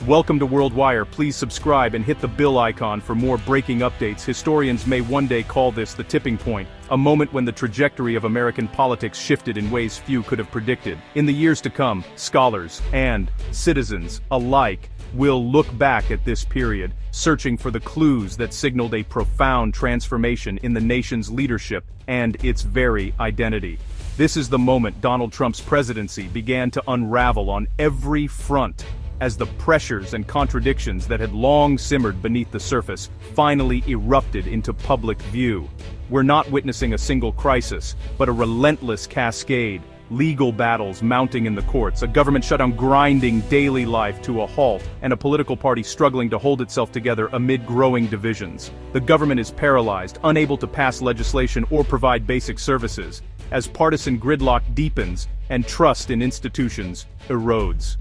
Welcome to WorldWire. Please subscribe and hit the bell icon for more breaking updates. Historians may one day call this the tipping point, a moment when the trajectory of American politics shifted in ways few could have predicted. In the years to come, scholars and citizens alike will look back at this period, searching for the clues that signaled a profound transformation in the nation's leadership and its very identity. This is the moment Donald Trump's presidency began to unravel on every front, as the pressures and contradictions that had long simmered beneath the surface finally erupted into public view. We're not witnessing a single crisis, but a relentless cascade, legal battles mounting in the courts, a government shutdown grinding daily life to a halt, and a political party struggling to hold itself together amid growing divisions. The government is paralyzed, unable to pass legislation or provide basic services, as partisan gridlock deepens and trust in institutions erodes.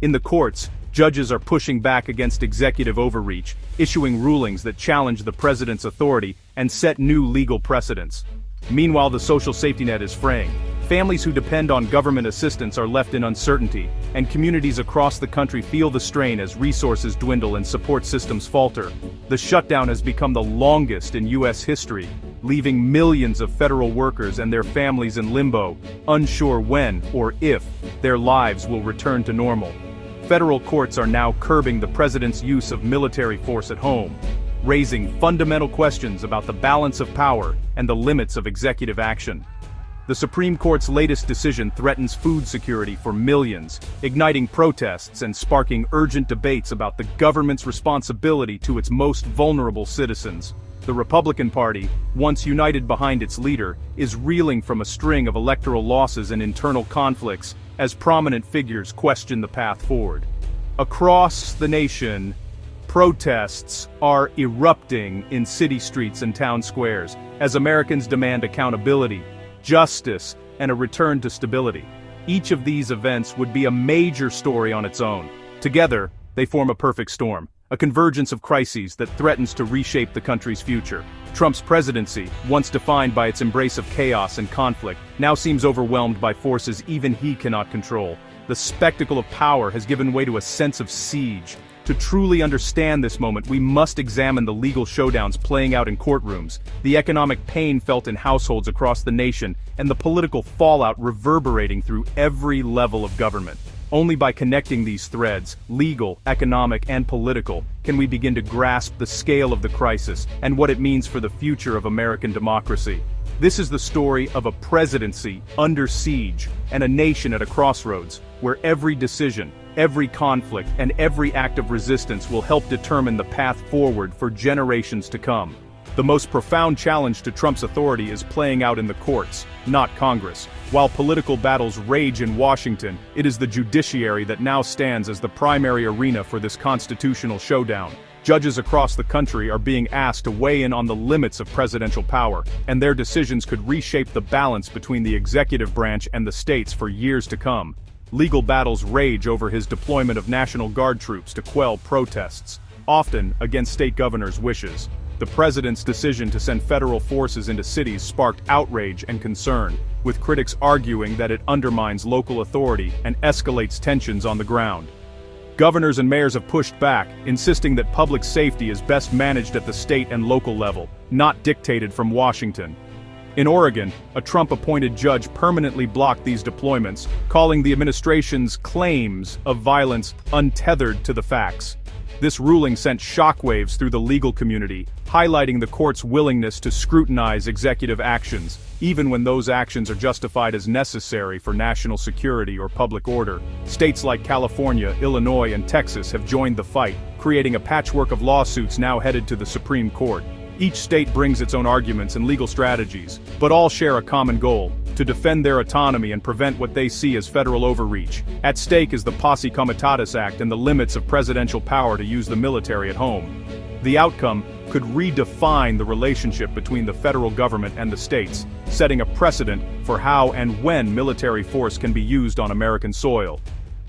In the courts, judges are pushing back against executive overreach, issuing rulings that challenge the president's authority and set new legal precedents. Meanwhile, the social safety net is fraying. Families who depend on government assistance are left in uncertainty, and communities across the country feel the strain as resources dwindle and support systems falter. The shutdown has become the longest in U.S. history, leaving millions of federal workers and their families in limbo, unsure when or if their lives will return to normal. Federal courts are now curbing the president's use of military force at home, raising fundamental questions about the balance of power and the limits of executive action. The Supreme Court's latest decision threatens food security for millions, igniting protests and sparking urgent debates about the government's responsibility to its most vulnerable citizens. The Republican Party, once united behind its leader, is reeling from a string of electoral losses and internal conflicts as prominent figures question the path forward. Across the nation, protests are erupting in city streets and town squares as Americans demand accountability, justice, and a return to stability. Each of these events would be a major story on its own. Together, they form a perfect storm, a convergence of crises that threatens to reshape the country's future. Trump's presidency, once defined by its embrace of chaos and conflict, now seems overwhelmed by forces even he cannot control. The spectacle of power has given way to a sense of siege. To truly understand this moment, we must examine the legal showdowns playing out in courtrooms, the economic pain felt in households across the nation, and the political fallout reverberating through every level of government. Only by connecting these threads, legal, economic, and political, can we begin to grasp the scale of the crisis and what it means for the future of American democracy. This is the story of a presidency under siege and a nation at a crossroads, where every decision, every conflict, and every act of resistance will help determine the path forward for generations to come. The most profound challenge to Trump's authority is playing out in the courts, not Congress. While political battles rage in Washington, it is the judiciary that now stands as the primary arena for this constitutional showdown. Judges across the country are being asked to weigh in on the limits of presidential power, and their decisions could reshape the balance between the executive branch and the states for years to come. Legal battles rage over his deployment of National Guard troops to quell protests, often against state governors' wishes. The president's decision to send federal forces into cities sparked outrage and concern, with critics arguing that it undermines local authority and escalates tensions on the ground. Governors and mayors have pushed back, insisting that public safety is best managed at the state and local level, not dictated from Washington. In Oregon, a Trump-appointed judge permanently blocked these deployments, calling the administration's claims of violence untethered to the facts. This ruling sent shockwaves through the legal community, highlighting the court's willingness to scrutinize executive actions, even when those actions are justified as necessary for national security or public order. States like California, Illinois, and Texas have joined the fight, creating a patchwork of lawsuits now headed to the Supreme Court. Each state brings its own arguments and legal strategies, but all share a common goal: to defend their autonomy and prevent what they see as federal overreach. At stake is the Posse Comitatus Act and the limits of presidential power to use the military at home. The outcome could redefine the relationship between the federal government and the states, setting a precedent for how and when military force can be used on American soil.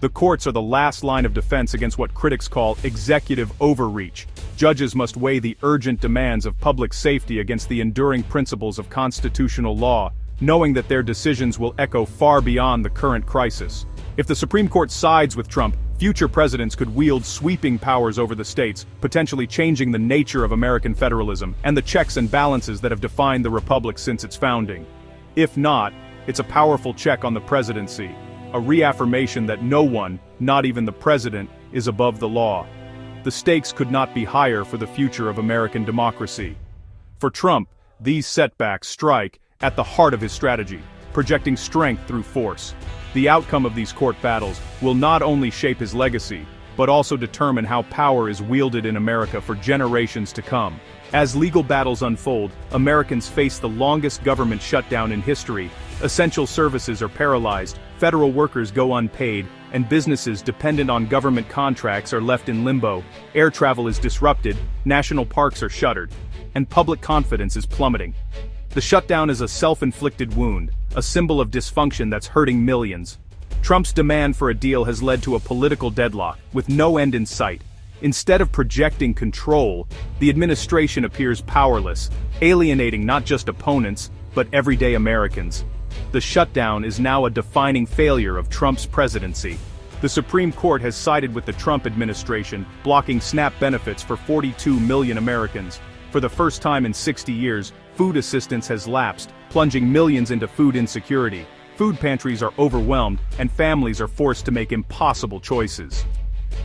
The courts are the last line of defense against what critics call executive overreach. Judges must weigh the urgent demands of public safety against the enduring principles of constitutional law, knowing that their decisions will echo far beyond the current crisis. If the Supreme Court sides with Trump, Future presidents could wield sweeping powers over the states, potentially changing the nature of American federalism and the checks and balances that have defined the republic since its founding. If not, it's a powerful check on the presidency, a reaffirmation that no one, not even the president, is above the law. The stakes could not be higher for the future of American democracy. For Trump, these setbacks strike at the heart of his strategy, projecting strength through force. The outcome of these court battles will not only shape his legacy, but also determine how power is wielded in America for generations to come. As legal battles unfold, Americans face the longest government shutdown in history. Essential services are paralyzed, federal workers go unpaid, and businesses dependent on government contracts are left in limbo. Air travel is disrupted, national parks are shuttered, and public confidence is plummeting. The shutdown is a self-inflicted wound, a symbol of dysfunction that's hurting millions. Trump's demand for a deal has led to a political deadlock, with no end in sight. Instead of projecting control, the administration appears powerless, alienating not just opponents, but everyday Americans. The shutdown is now a defining failure of Trump's presidency. The Supreme Court has sided with the Trump administration, blocking SNAP benefits for 42 million Americans. For the first time in 60 years, food assistance has lapsed, plunging millions into food insecurity. Food pantries are overwhelmed, and families are forced to make impossible choices.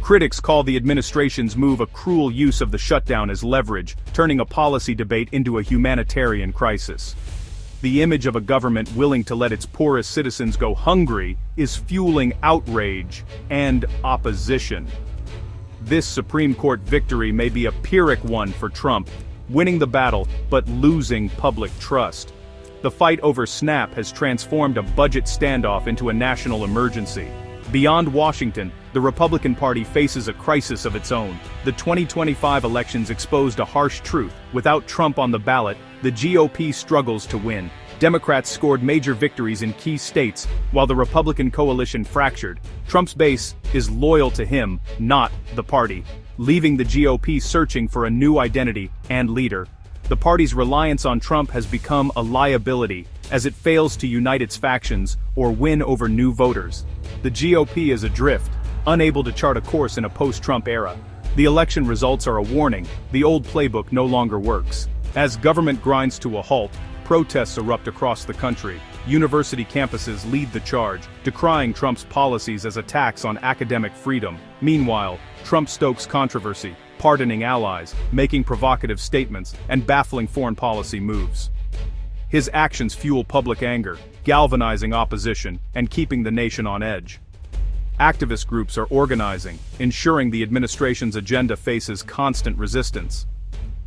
Critics call the administration's move a cruel use of the shutdown as leverage, turning a policy debate into a humanitarian crisis. The image of a government willing to let its poorest citizens go hungry is fueling outrage and opposition. This Supreme Court victory may be a Pyrrhic one for Trump, winning the battle but losing public trust. The fight over SNAP has transformed a budget standoff into a national emergency. Beyond Washington, the Republican Party faces a crisis of its own. The 2025 elections exposed a harsh truth. Without Trump on the ballot, the GOP struggles to win. Democrats scored major victories in key states, while the Republican coalition fractured. Trump's base is loyal to him, not the party, leaving the GOP searching for a new identity and leader. The party's reliance on Trump has become a liability, as it fails to unite its factions or win over new voters. The GOP is adrift, unable to chart a course in a post-Trump era. The election results are a warning. The old playbook no longer works. As government grinds to a halt, protests erupt across the country. University campuses lead the charge, decrying Trump's policies as attacks on academic freedom. Meanwhile, Trump stokes controversy, pardoning allies, making provocative statements, and baffling foreign policy moves. His actions fuel public anger, galvanizing opposition, and keeping the nation on edge. Activist groups are organizing, ensuring the administration's agenda faces constant resistance.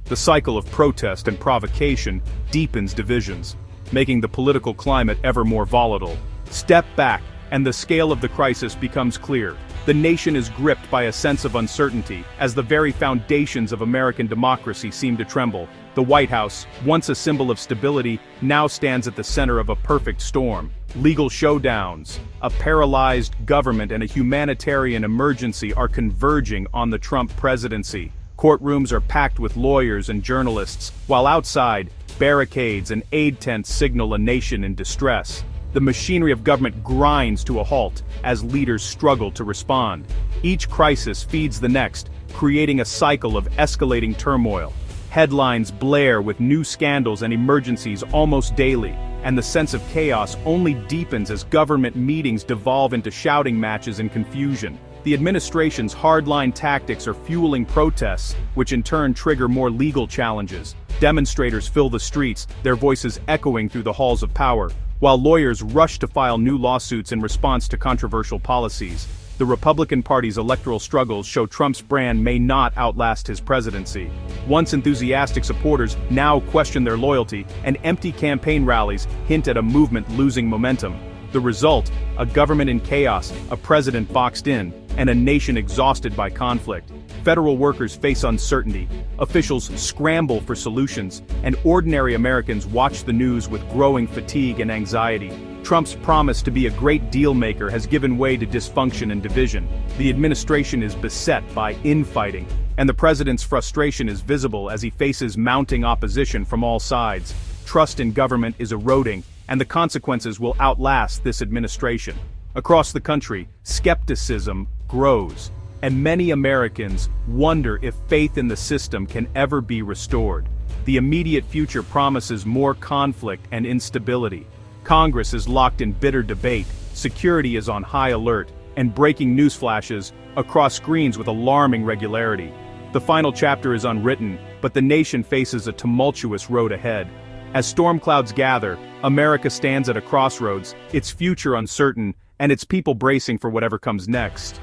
The cycle of protest and provocation deepens divisions, making the political climate ever more volatile. Step back, and the scale of the crisis becomes clear. The nation is gripped by a sense of uncertainty, as the very foundations of American democracy seem to tremble. The White House, once a symbol of stability, now stands at the center of a perfect storm. Legal showdowns, a paralyzed government, and a humanitarian emergency are converging on the Trump presidency. Courtrooms are packed with lawyers and journalists, while outside, barricades and aid tents signal a nation in distress. The machinery of government grinds to a halt as leaders struggle to respond. Each crisis feeds the next, creating a cycle of escalating turmoil. Headlines blare with new scandals and emergencies almost daily, and the sense of chaos only deepens as government meetings devolve into shouting matches and confusion. The administration's hardline tactics are fueling protests, which in turn trigger more legal challenges. Demonstrators fill the streets, their voices echoing through the halls of power, while lawyers rush to file new lawsuits in response to controversial policies. The Republican Party's electoral struggles show Trump's brand may not outlast his presidency. Once enthusiastic supporters now question their loyalty, and empty campaign rallies hint at a movement losing momentum. The result, a government in chaos, a president boxed in, and a nation exhausted by conflict. Federal workers face uncertainty, officials scramble for solutions, and ordinary Americans watch the news with growing fatigue and anxiety. Trump's promise to be a great deal maker has given way to dysfunction and division. The administration is beset by infighting, and the president's frustration is visible as he faces mounting opposition from all sides. Trust in government is eroding, and the consequences will outlast this administration. Across the country, skepticism grows, and many Americans wonder if faith in the system can ever be restored. The immediate future promises more conflict and instability. Congress is locked in bitter debate, security is on high alert, and breaking news flashes across screens with alarming regularity. The final chapter is unwritten, but the nation faces a tumultuous road ahead. As storm clouds gather, America stands at a crossroads, its future uncertain, and its people bracing for whatever comes next.